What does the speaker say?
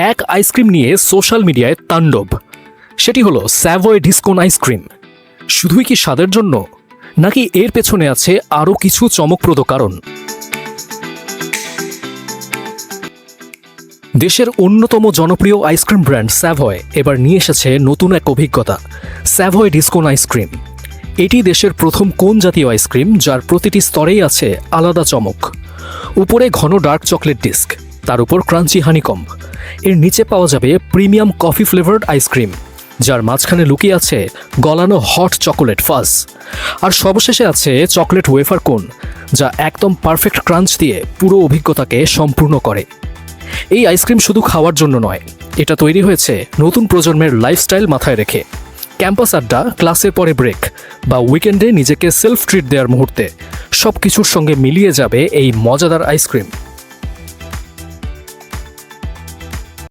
এক আইসক্রিম নিয়ে সোশ্যাল মিডিয়ায় তাণ্ডব। সেটি হলো স্যাভয় ডিসকোন আইসক্রিম। শুধুই কি স্বাদের জন্য, নাকি এর পেছনে আছে আরও কিছু চমকপ্রদ কারণ? দেশের অন্যতম জনপ্রিয় আইসক্রিম ব্র্যান্ড স্যাভয় এবার নিয়ে এসেছে নতুন এক অভিজ্ঞতা, স্যাভয় ডিসকোন আইসক্রিম। এটি দেশের প্রথম কোন জাতীয় আইসক্রিম যার প্রতিটি স্তরেই আছে আলাদা চমক। উপরে ঘন ডার্ক চকলেট ডিস্ক, তার উপর ক্রাঞ্চি হানিকম্ব, এর নিচে পাওয়া যাবে প্রিমিয়াম কফি ফ্লেভার্ড আইসক্রিম, যার মাঝখানে লুকিয়ে আছে গলানো হট চকোলেট ফাজ, আর সর্বশেষে আছে চকলেট ওয়েফার কোন, যা একদম পারফেক্ট ক্রাঞ্চ দিয়ে পুরো অভিজ্ঞতাকে সম্পূর্ণ করে। এই আইসক্রিম শুধু খাওয়ার জন্য নয়, এটা তৈরি হয়েছে নতুন প্রজন্মের লাইফস্টাইল মাথায় রেখে। ক্যাম্পাস আড্ডা, ক্লাসের পরে ব্রেক বা উইকেন্ডে নিজেকে সেলফ ট্রিট দেওয়ার মুহূর্তে সব কিছুর সঙ্গে মিলিয়ে যাবে এই মজাদার আইসক্রিম।